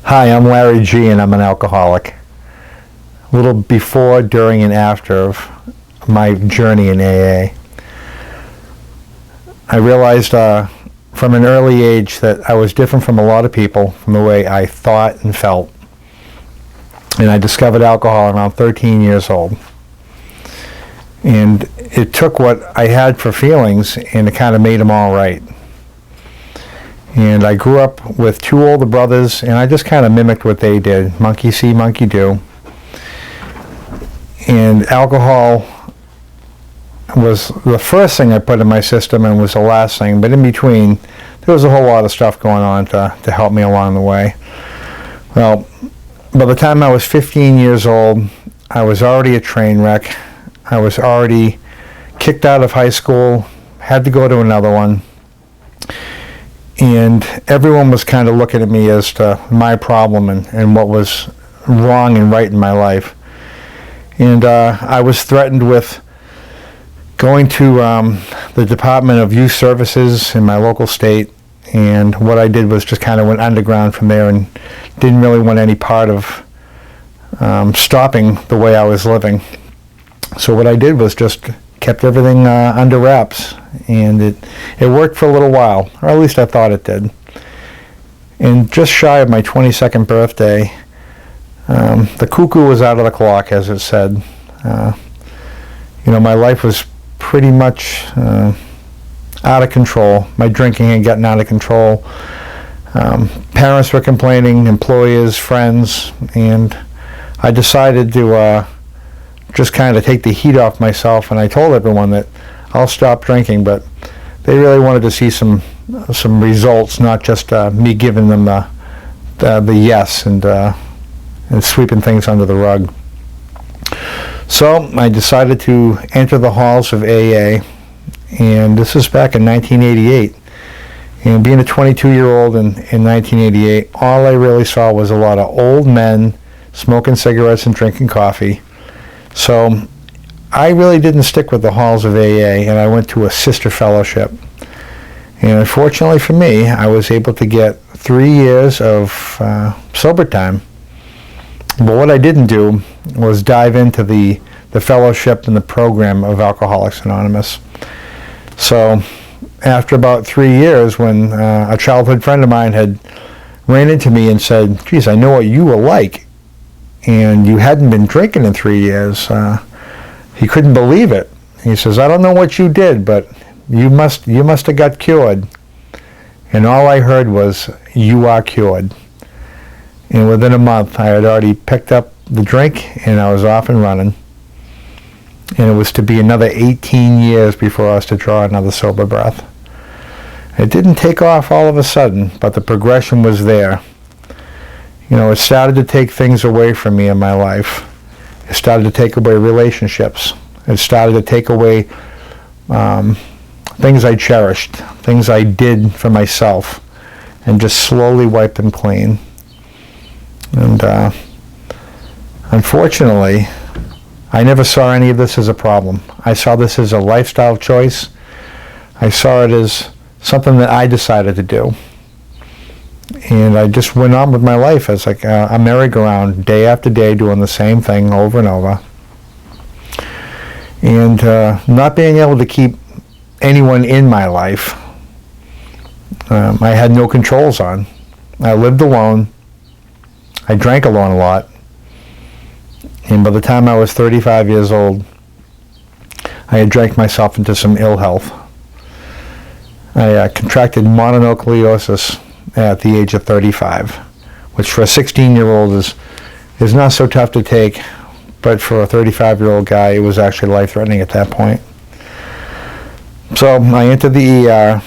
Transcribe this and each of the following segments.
Hi, I'm Larry G, and I'm an alcoholic. A little before, during, and after of my journey in AA, I realized from an early age that I was different from a lot of people from the way I thought and felt. And I discovered alcohol around 13 years old. And it took what I had for feelings and it kind of made them all right. And I grew up with two older brothers, and I just kind of mimicked what they did. Monkey see, monkey do. And alcohol was the first thing I put in my system and was the last thing. But in between, there was a whole lot of stuff going on to help me along the way. Well, by the time I was 15 years old, I was already a train wreck. I was already kicked out of high school, had to go to another one. And everyone was kind of looking at me as to my problem and what was wrong and right in my life. And I was threatened with going to the Department of Youth Services in my local state. And what I did was just kind of went underground from there and didn't really want any part of stopping the way I was living. So what I did was just kept everything under wraps, and it worked for a little while, or at least I thought it did. And just shy of my 22nd birthday, the cuckoo was out of the clock, as it said. My life was pretty much out of control. My drinking had gotten out of control. Parents were complaining, employers, friends, and I decided to just kind of take the heat off myself, and I told everyone that I'll stop drinking, but they really wanted to see some results, not just me giving them the yes and sweeping things under the rug. So I decided to enter the halls of AA, and this was back in 1988. And being a 22-year-old in 1988, all I really saw was a lot of old men smoking cigarettes and drinking coffee. So I really didn't stick with the halls of AA, and I went to a sister fellowship. And unfortunately for me, I was able to get 3 years of sober time. But what I didn't do was dive into the fellowship and the program of Alcoholics Anonymous. So after about 3 years, when a childhood friend of mine had ran into me and said, "Geez, I know what you were like, and you hadn't been drinking in 3 years." He couldn't believe it. He says, "I don't know what you did, but you must have got cured." And all I heard was, "You are cured." And within a month, I had already picked up the drink, and I was off and running. And it was to be another 18 years before I was to draw another sober breath. It didn't take off all of a sudden, but the progression was there. It started to take things away from me in my life. It started to take away relationships. It started to take away things I cherished, things I did for myself, and just slowly wipe them clean. And unfortunately, I never saw any of this as a problem. I saw this as a lifestyle choice. I saw it as something that I decided to do. And I just went on with my life as like a merry-go-round, day after day, doing the same thing over and over. And not being able to keep anyone in my life, I had no controls on. I lived alone. I drank alone a lot. And by the time I was 35 years old, I had drank myself into some ill health. I contracted mononucleosis at the age of 35, which for a 16-year-old is not so tough to take, but for a 35-year-old guy, it was actually life-threatening at that point. So I entered the ER,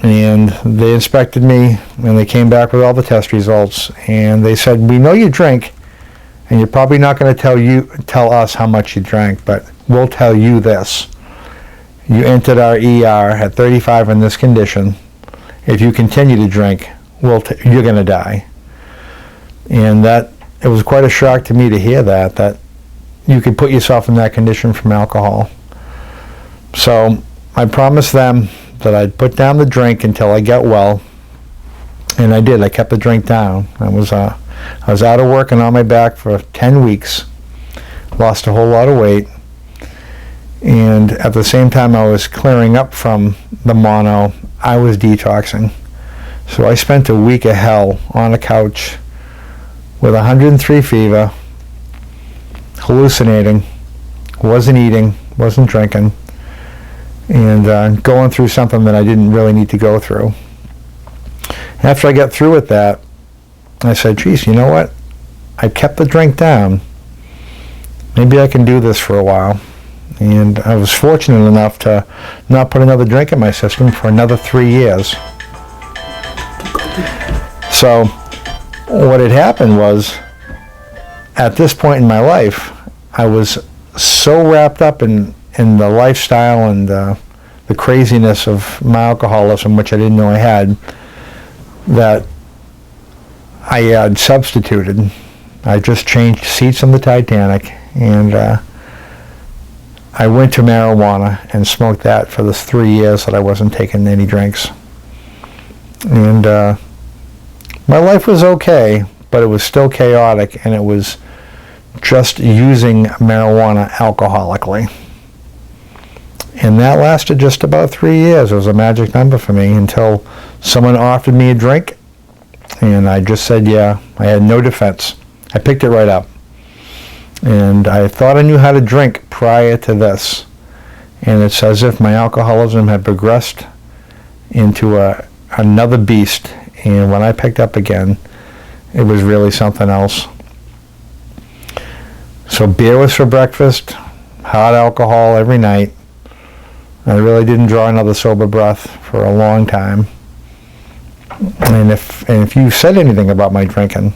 and they inspected me, and they came back with all the test results, and they said, "We know you drink, and you're probably not going to tell us how much you drank, but we'll tell you this. You entered our ER at 35 in this condition. If you continue to drink, you're going to die." And it was quite a shock to me to hear that you could put yourself in that condition from alcohol. So I promised them that I'd put down the drink until I get well, And I did. I kept the drink down. I was out of work and on my back for 10 weeks. Lost a whole lot of weight. And at the same time I was clearing up from the mono, I was detoxing. So I spent a week of hell on a couch with 103 fever, hallucinating, wasn't eating, wasn't drinking, and going through something that I didn't really need to go through. After I got through with that, I said, geez, you know what? I kept the drink down. Maybe I can do this for a while. And I was fortunate enough to not put another drink in my system for another 3 years. So what had happened was, at this point in my life, I was so wrapped up in the lifestyle and the craziness of my alcoholism, which I didn't know I had, that I had substituted. I just changed seats on the Titanic, and I went to marijuana and smoked that for the 3 years that I wasn't taking any drinks. And my life was okay, but it was still chaotic, and it was just using marijuana alcoholically. And that lasted just about 3 years. It was a magic number for me until someone offered me a drink, and I just said yeah. I had no defense. I picked it right up. And I thought I knew how to drink prior to this. And it's as if my alcoholism had progressed into another beast. And when I picked up again, it was really something else. So beer was for breakfast, hot alcohol every night. I really didn't draw another sober breath for a long time. And if you said anything about my drinking,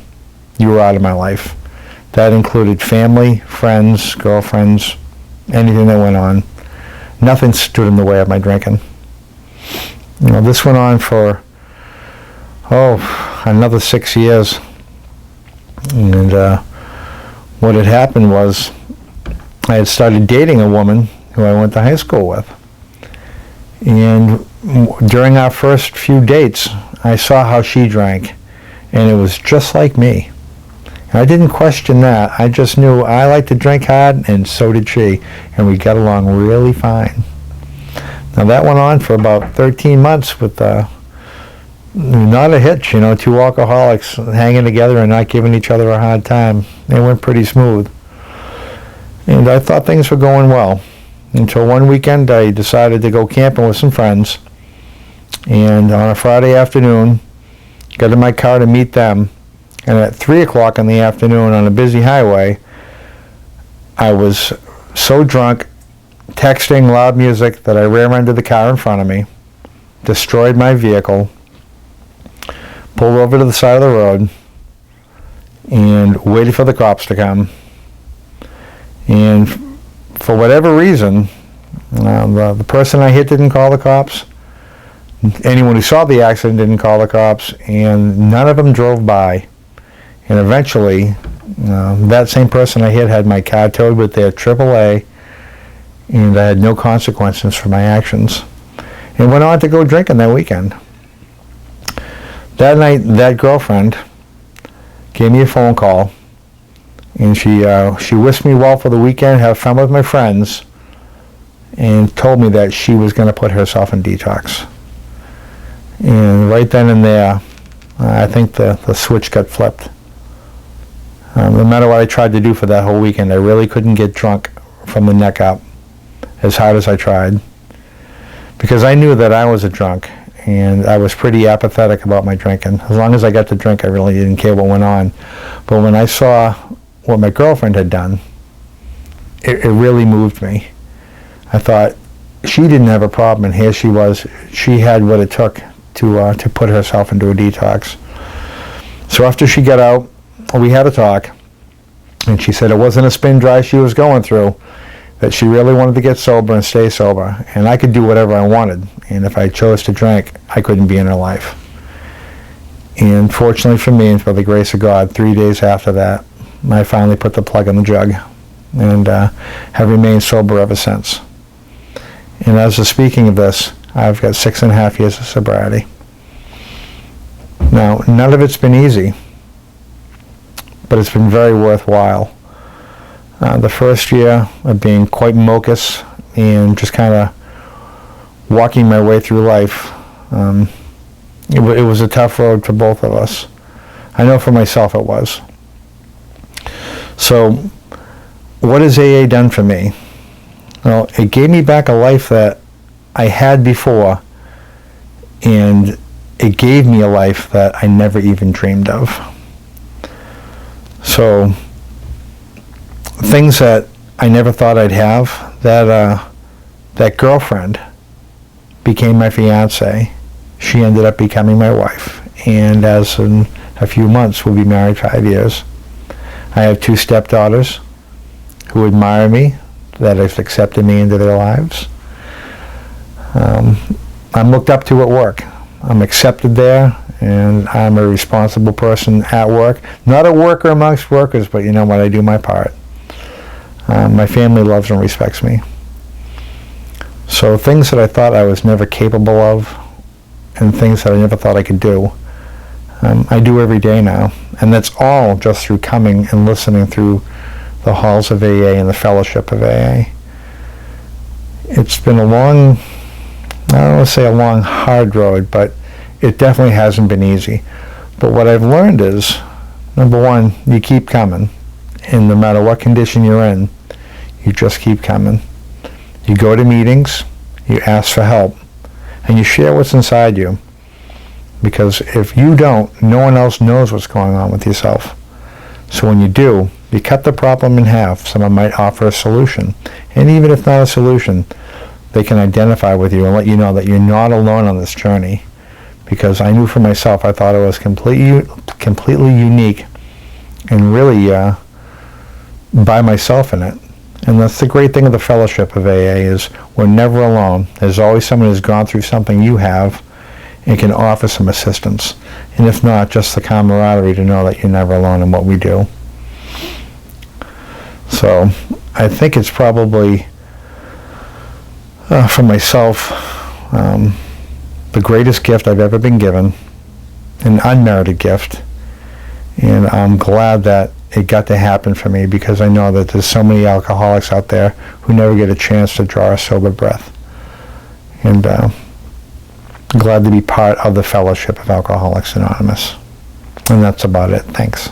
you were out of my life. That included family, friends, girlfriends, anything that went on. Nothing stood in the way of my drinking. You know, this went on for, another 6 years. And what had happened was I had started dating a woman who I went to high school with. And during our first few dates, I saw how she drank, and it was just like me. I didn't question that. I just knew I liked to drink hard, and so did she, and we got along really fine. Now that went on for about 13 months with not a hitch, two alcoholics hanging together and not giving each other a hard time. It went pretty smooth. And I thought things were going well, until one weekend I decided to go camping with some friends, and on a Friday afternoon, got in my car to meet them. And at 3 o'clock in the afternoon on a busy highway, I was so drunk, texting loud music, that I rear-ended the car in front of me, destroyed my vehicle, pulled over to the side of the road, and waited for the cops to come. And for whatever reason, the person I hit didn't call the cops. Anyone who saw the accident didn't call the cops, and none of them drove by. And eventually, that same person I hit had my car towed with their AAA, and I had no consequences for my actions. And went on to go drinking that weekend. That night, that girlfriend gave me a phone call, and she wished me well for the weekend, have fun with my friends, and told me that she was going to put herself in detox. And right then and there, I think the switch got flipped. No matter what I tried to do for that whole weekend, I really couldn't get drunk from the neck up, as hard as I tried. Because I knew that I was a drunk, and I was pretty apathetic about my drinking. As long as I got to drink, I really didn't care what went on. But when I saw what my girlfriend had done, it really moved me. I thought, she didn't have a problem, and here she was. She had what it took to put herself into a detox. So after she got out, we had a talk, and she said it wasn't a spin dry she was going through, that she really wanted to get sober and stay sober, and I could do whatever I wanted, and if I chose to drink, I couldn't be in her life. And fortunately for me, and for the grace of God, 3 days after that, I finally put the plug in the jug, and have remained sober ever since. And as of speaking of this, I've got 6.5 years of sobriety. Now, none of it's been easy, but it's been very worthwhile. The first year of being quite mocus and just kind of walking my way through life, it was a tough road for both of us. I know for myself it was. So, what has AA done for me? Well, it gave me back a life that I had before, and it gave me a life that I never even dreamed of. So, things that I never thought I'd have, that girlfriend became my fiance. She ended up becoming my wife, and as in a few months, we'll be married 5 years. I have 2 stepdaughters who admire me, that have accepted me into their lives. I'm looked up to at work. I'm accepted there, and I'm a responsible person at work. Not a worker amongst workers, but you know what, I do my part. My family loves and respects me. So things that I thought I was never capable of, and things that I never thought I could do, I do every day now. And that's all just through coming and listening through the halls of AA and the fellowship of AA. It's been a long, I don't want to say a long, hard road, but it definitely hasn't been easy. But what I've learned is, number one, you keep coming. And no matter what condition you're in, you just keep coming. You go to meetings, you ask for help, and you share what's inside you. Because if you don't, no one else knows what's going on with yourself. So when you do, you cut the problem in half. Someone might offer a solution. And even if not a solution, they can identify with you and let you know that you're not alone on this journey. Because I knew for myself, I thought it was completely unique and really by myself in it. And that's the great thing of the fellowship of AA is we're never alone. There's always someone who's gone through something you have and can offer some assistance. And if not, just the camaraderie to know that you're never alone in what we do. So I think it's probably, for myself, the greatest gift I've ever been given, an unmerited gift. And I'm glad that it got to happen for me, because I know that there's so many alcoholics out there who never get a chance to draw a sober breath. And I'm glad to be part of the fellowship of Alcoholics Anonymous. And that's about it. Thanks.